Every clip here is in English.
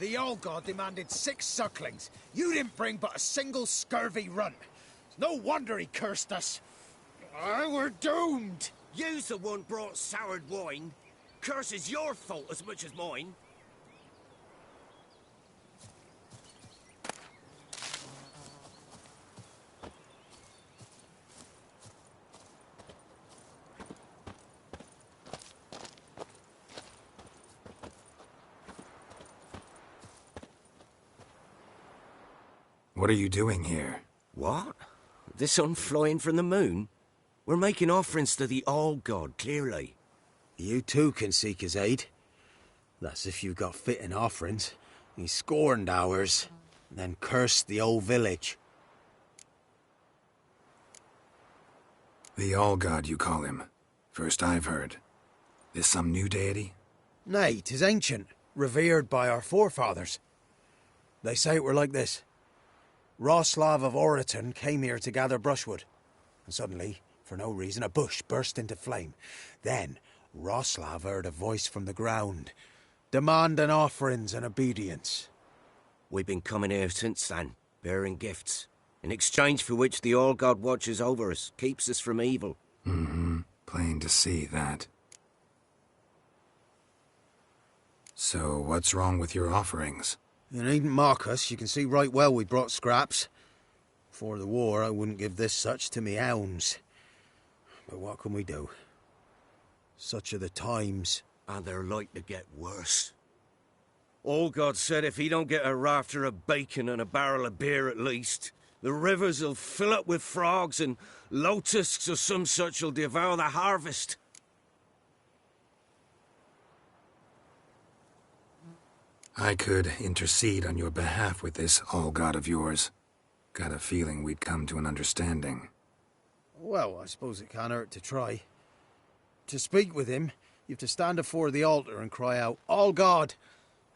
The All God demanded 6 sucklings. You didn't bring but a single scurvy runt. No wonder he cursed us. We're doomed. You's the one brought soured wine. Curse is your fault as much as mine. What are you doing here? What? The sun flying from the moon? We're making offerings to the All-God, clearly. You too can seek his aid. That's if you've got fitting offerings. He scorned ours, and then cursed the old village. The All-God, you call him. First I've heard. Is some new deity? Nay, 'tis ancient, revered by our forefathers. They say it were like this. Roslav of Oriton came here to gather brushwood, and suddenly, for no reason, a bush burst into flame. Then, Roslav heard a voice from the ground, demanding offerings and obedience. We've been coming here since then, bearing gifts, in exchange for which the All-God watches over us, keeps us from evil. Mm-hmm. Plain to see that. So, what's wrong with your offerings? You needn't mock us. You can see right well we brought scraps. Before the war, I wouldn't give this such to me hounds. But what can we do? Such are the times. And they're like to get worse. All-God said if he don't get a rafter of bacon and a barrel of beer at least, the rivers will fill up with frogs and locusts or some such will devour the harvest. I could intercede on your behalf with this All-God of yours. Got a feeling we'd come to an understanding. Well, I suppose it can't hurt to try. To speak with him, you have to stand before the altar and cry out, "All God,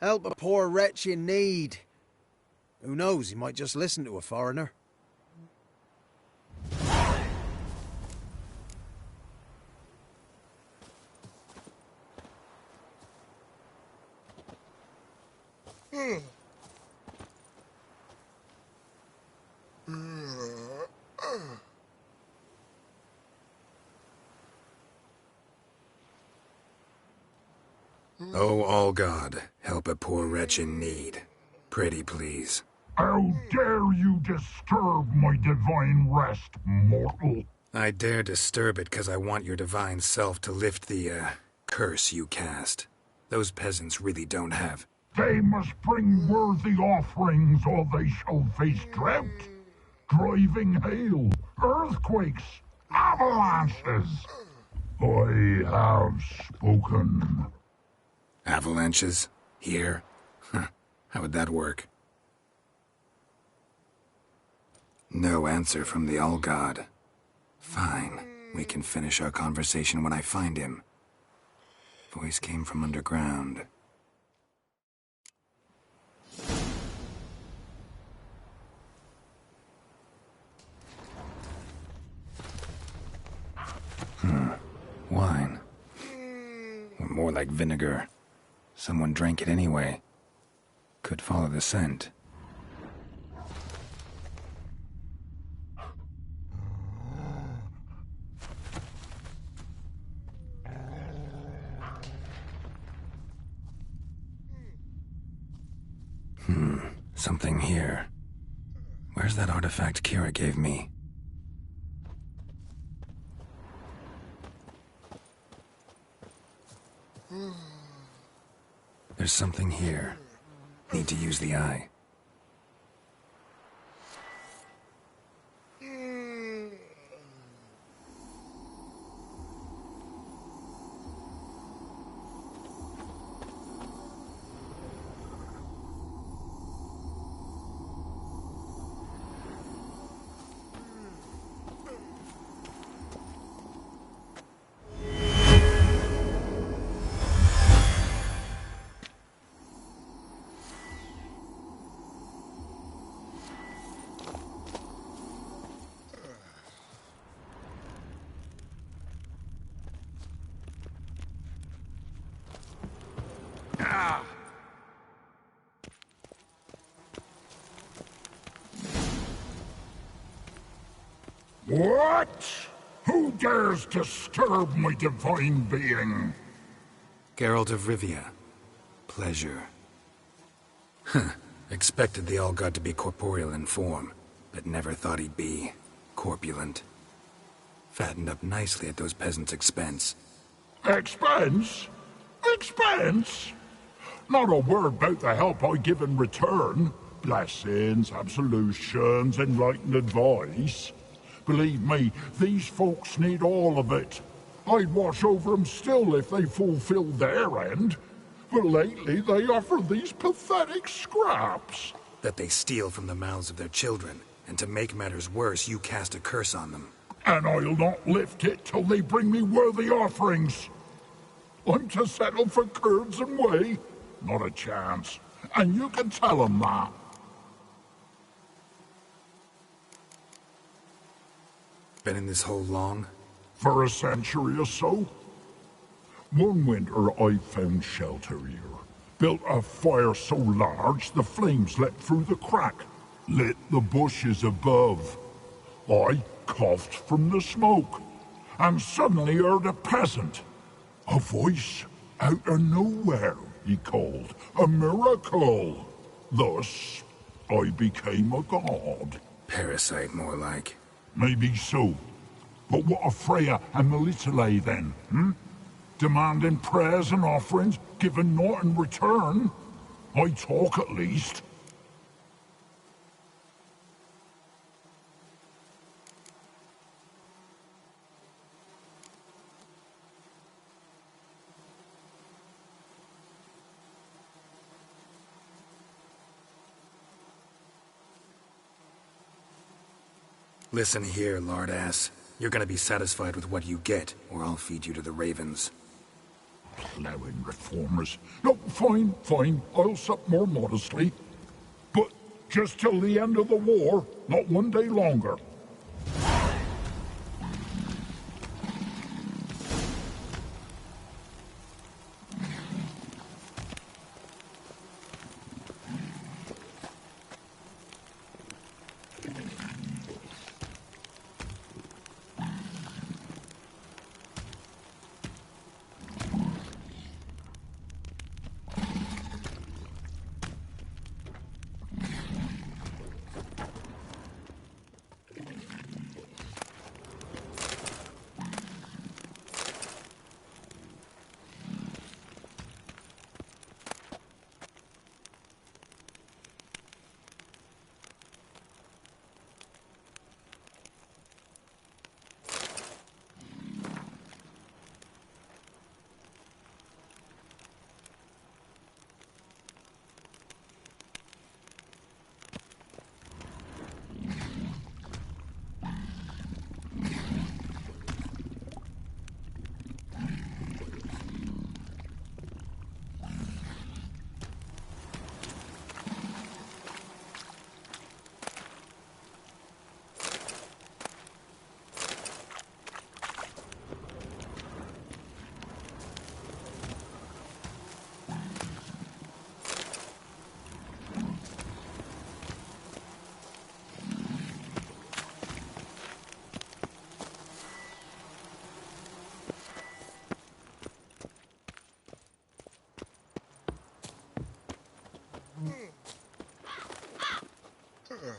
help a poor wretch in need." Who knows, he might just listen to a foreigner. Oh, All-God, help a poor wretch in need. Pretty please. How dare you disturb my divine rest, mortal? I dare disturb it because I want your divine self to lift the, curse you cast. Those peasants really don't have. They must bring worthy offerings or they shall face drought, driving hail, earthquakes, avalanches. I have spoken. Avalanches? Here? How would that work? No answer from the All-God. Fine. We can finish our conversation when I find him. Voice came from underground. Wine. Or more like vinegar. Someone drank it anyway. Could follow the scent. Something here. Where's that artifact Kira gave me? There's something here. Need to use the eye. What? Who dares disturb my divine being? Geralt of Rivia. Pleasure. Expected the All-God to be corporeal in form, but never thought he'd be corpulent. Fattened up nicely at those peasants' expense. Expense? Expense? Not a word about the help I give in return. Blessings, absolutions, enlightened advice. Believe me, these folks need all of it. I'd watch over them still if they fulfilled their end. But lately they offer these pathetic scraps. That they steal from the mouths of their children, and to make matters worse, you cast a curse on them. And I'll not lift it till they bring me worthy offerings. I'm to settle for curds and whey? Not a chance. And you can tell them that. Been in this hole long? For a century or so. One winter I found shelter here. Built a fire so large the flames leapt through the crack, lit the bushes above. I coughed from the smoke, and suddenly heard a peasant. A voice out of nowhere, he called. A miracle. Thus, I became a god. Parasite, more like. Maybe so. But what of Freya and Melitele then, Demanding prayers and offerings, given naught in return? I talk at least. Listen here, lard-ass. You're gonna be satisfied with what you get, or I'll feed you to the ravens. Plowing reformers. No, fine, fine. I'll sup more modestly. But just till the end of the war, not one day longer.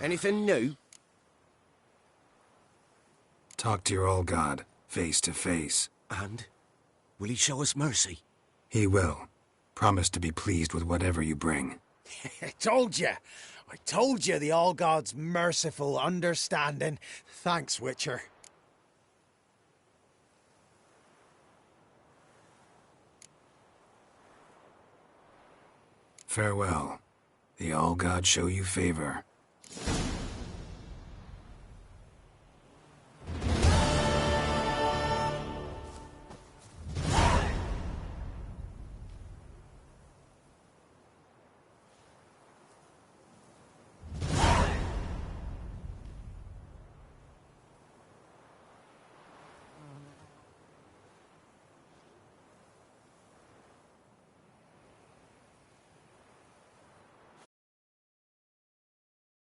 Anything new? Talk to your All-God, face to face. And? Will he show us mercy? He will. Promise to be pleased with whatever you bring. I told you. I told you the All-God's merciful, understanding. Thanks, Witcher. Farewell. The All-God show you favor.